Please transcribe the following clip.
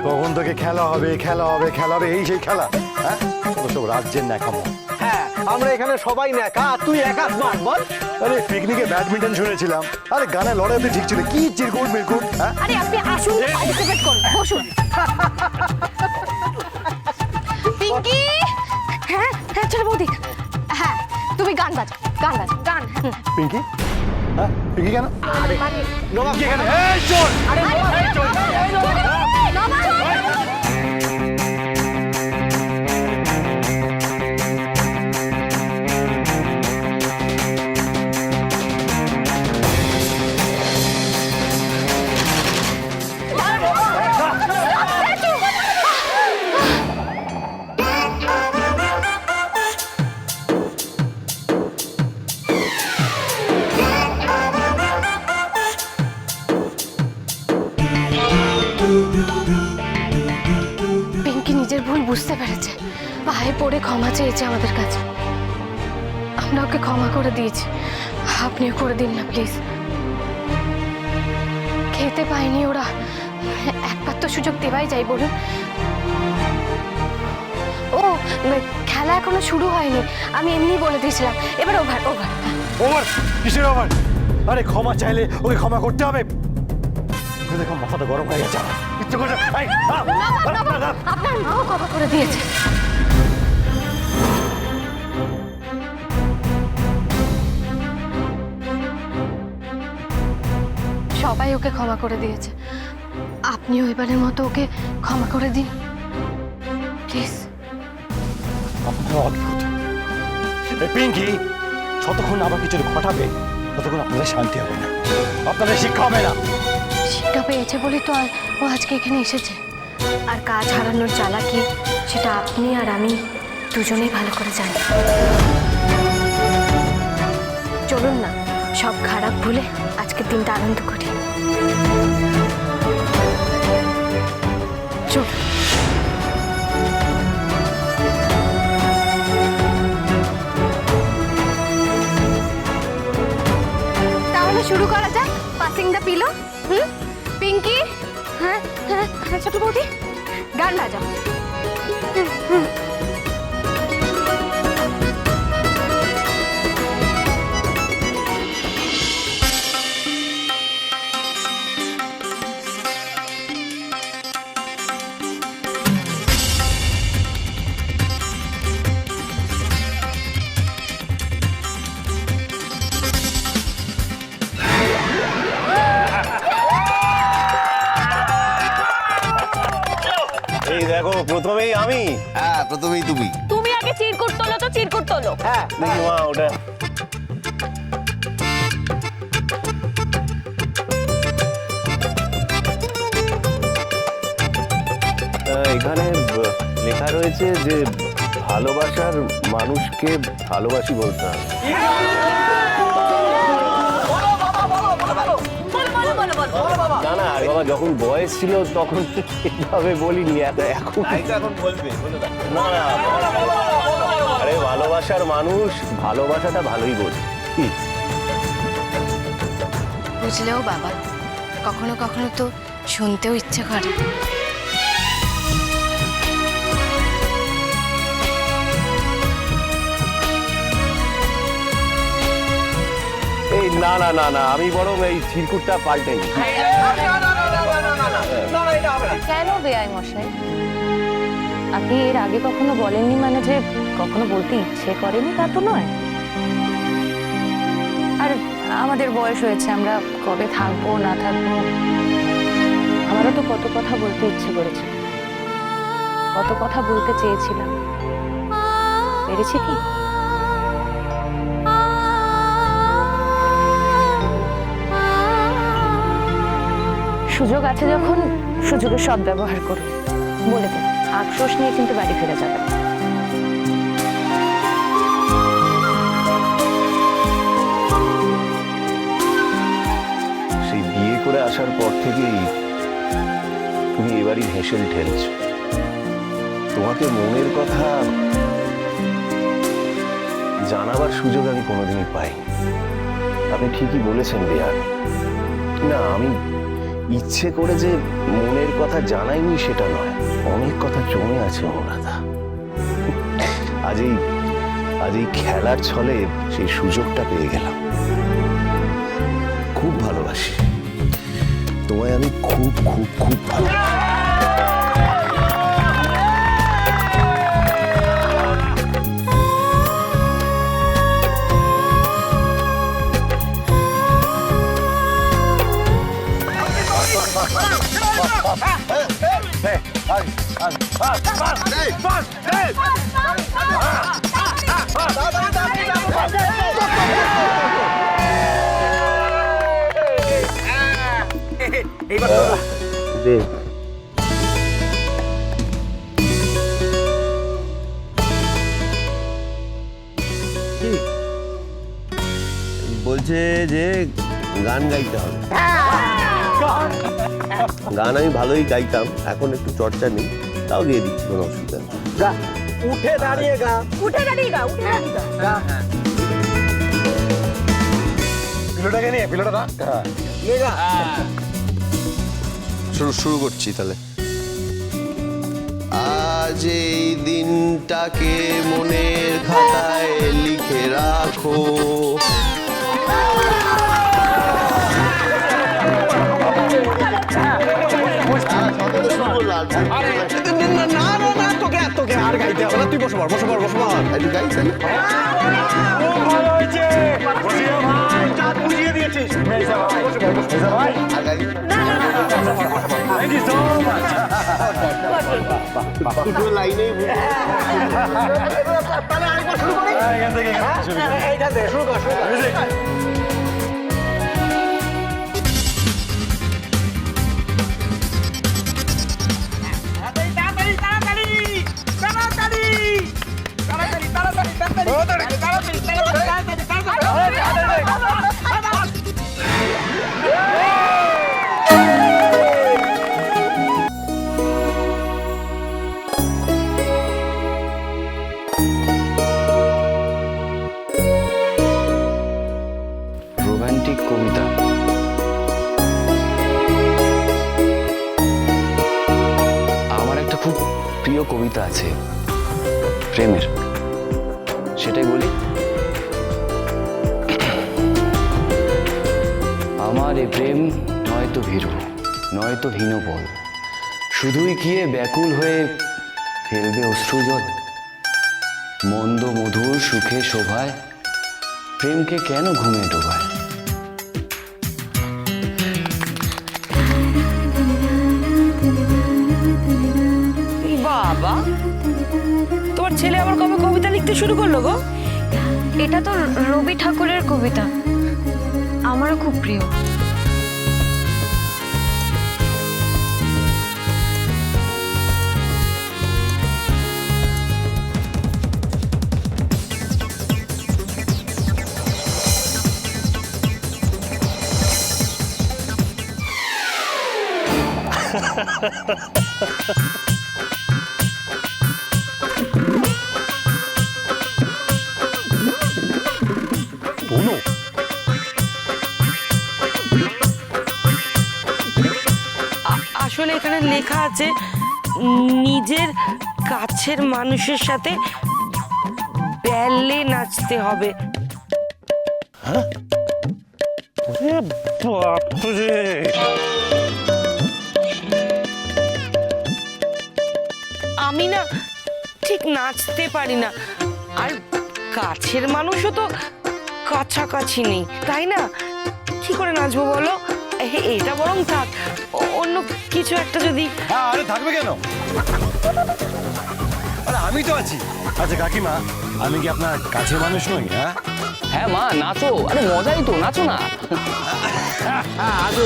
তখন তোকে খেলা হবে খেলা হবে খেলা হবে, এই সেই খেলা। হ্যাঁ, সব রাজ্যের ন্যাকামো। হ্যাঁ, আমরা এখানে সবাই ন্যাকা, তুই একা স্মার্ট বল। আরে পিকনিকে ব্যাডমিন্টন শুনেছিলাম, আরে গানে লড়াইতে ঠিক ছিল, কি চিরকুট মিরকুট। হ্যাঁ, আরে আপনি আসুন, পার্টিসিপেট করুন, বসুন। পিঙ্কি, হ্যাঁ হ্যাঁ চলো বৌদি, হ্যাঁ তুমি গান বাজা, গান বাজা, গান। পিঙ্কি, হ্যাঁ পিঙ্কি কেন? নবাব পিঙ্কি কেন? এই চল। আরে নবাব, এই চল। পিঙ্কি নিজের ভুল বুঝতে পেরেছে, পায়ে পড়ে ক্ষমা চেয়েছে আমাদের কাছে। আমরা ওকে ক্ষমা করে দিয়েছি, আপনিও করে দিন না প্লিজ। খেতে পায়নি ওরা, একবার তো সুযোগ দেওয়াই যায় বলুন। ও খেলা এখনো শুরু হয়নি, আমি এমনি বলে দিয়েছিলাম। এবার ওভার ওভার। ওভার? কিসের ওভার? আরে ক্ষমা চাইলে ওকে ক্ষমা করতে হবে। দেখো মাথাটা গরম হয়ে গেছে আমার, ইচ্ছে করছে। আপনার মাও ক্ষমা করে দিয়েছে। সবাই ওকে ক্ষমা করে দিয়েছে, আপনিও এবারের মতো ওকে ক্ষমা করে দিন প্লিজ। আপনারা অদ্ভুত। এই পিঙ্কি যতক্ষণ আবার কিছু ঘটাবে ততক্ষণ আপনাদের শান্তি হবে না, আপনাদের শিক্ষা হবে না। শিক্ষা পেয়েছে বলে তো ও আজকে এখানে এসেছে। আর কাজ হারানোর জ্বালা কি সেটা আপনি আর আমি দুজনেই ভালো করে জানি। চলুন না, সব খারাপ ভুলে আজকের দিনটা আনন্দ করি। চল। তাহলে শুরু করা যাক পাসিং দ্য পিলো। পিঙ্কি, হ্যাঁ হ্যাঁ হ্যাঁ ছোট বৌদি, গান বাজাও। এই দেখো, প্রথমেই আমি। হ্যাঁ, প্রথমেই তুমি। তুমি আগে চিরকুট তোলো তো, চিরকুট তোলো। হ্যাঁ, দেখি মা ওটা। এখানে লেখা রয়েছে যে ভালোবাসার মানুষকে ভালোবাসি বলতে হবে। না না, আরে বাবা, যখন বয়স ছিল তখন এভাবে বলিনি, এখন বলবে না না। আরে ভালোবাসার মানুষ ভালোবাসাটা ভালোই বোঝে। কি বুঝলেও বাবা, কখনো কখনো তো শুনতেও ইচ্ছে করে। এই না না না না, আমি বরং এই চিরকুটটা পাল্টে নি। কেন বেআই মশাই? আপনি এর আগে কখনো বলেননি মানে যে কখনো বলতে ইচ্ছে করেনি তা তো নয়। আর আমাদের বয়স হয়েছে, আমরা কবে থাকবো না থাকবো, আমারও তো কত কথা বলতে ইচ্ছে করেছে, কত কথা বলতে চেয়েছিলাম, পেরেছি কি? সুযোগ আছে যখন সুযোগের সদ্ব্যবহার করুন। বলে দেন, আফসোস নিয়ে কিন্তু বাড়ি ফিরে যাবে। সেই বিয়ে করে আসার পর থেকেই তুমি এবারই হেসেল ঠেলছ। তোমাকে মনের কথা জানাবার সুযোগ আমি কোনোদিনই পাইনি। আপনি ঠিকই বলেছেন বিহার। না, আমি ইচ্ছে করে যে মনের কথা জানাইনি সেটা নয়, অনেক কথা জমে আছে অনুরাধা। আজ এই খেলার ছলে সেই সুযোগটা পেয়ে গেলাম। খুব ভালোবাসি তোমায়, আমি খুব খুব খুব ভালো। বলছে যে গান গাইতে হবে। গান আমি ভালোই গাইতাম, এখন একটু চর্চা নেই, তাও গিয়ে দিচ্ছি, কোনো অসুবিধা নেই। উঠে দাঁড়িয়ে গা। পিলোটাকে নিয়ে পিলোটা না শুরু করছি তাহলে। আজ এই দিনটাকে মনের খাতায় লিখে রাখো, তোকে আর গাইতে হবে না, তুই বসে পড়। একটু গাই তাহলে। আর গাই। দুটো লাইনেই বলি। শুরু কর। রোমান্টিক কবিতা। আমার একটা খুব প্রিয় কবিতা আছে প্রেমের, সেটাই বলি। আমার এ প্রেম নয়তো ভীরু নয়তো হীনবল, শুধুই গিয়ে ব্যাকুল হয়ে ফেলবে অশ্রুজল। মন্দ মধুর সুখে শোভায় প্রেমকে কেন ঘুমে ডোবায়। বাবা, তোমার ছেলে আবার কবে কবিতা লিখতে শুরু করলো গো? এটা তো রবি ঠাকুরের কবিতা, আমারও খুব প্রিয়। আসলে এখানে লেখা আছে নিজের কাছের মানুষের সাথে ব্যালে নাচতে হবে। আমি না ঠিক নাচতে পারি না, আর কাছের মানুষও তো কাছাকাছি নেই, তাই না? কি করে নাচবো বলো? এটা বরং থাক, অন্য কিছু একটা যদি। আরে থাকবে কেন? আরে আমি তো আছি। আচ্ছা কাকিমা, আমি কি আপনার কাছে মানুষ নই? হ্যাঁ মা, নাচো, আরে মজাই তো, নাচো না। আসো।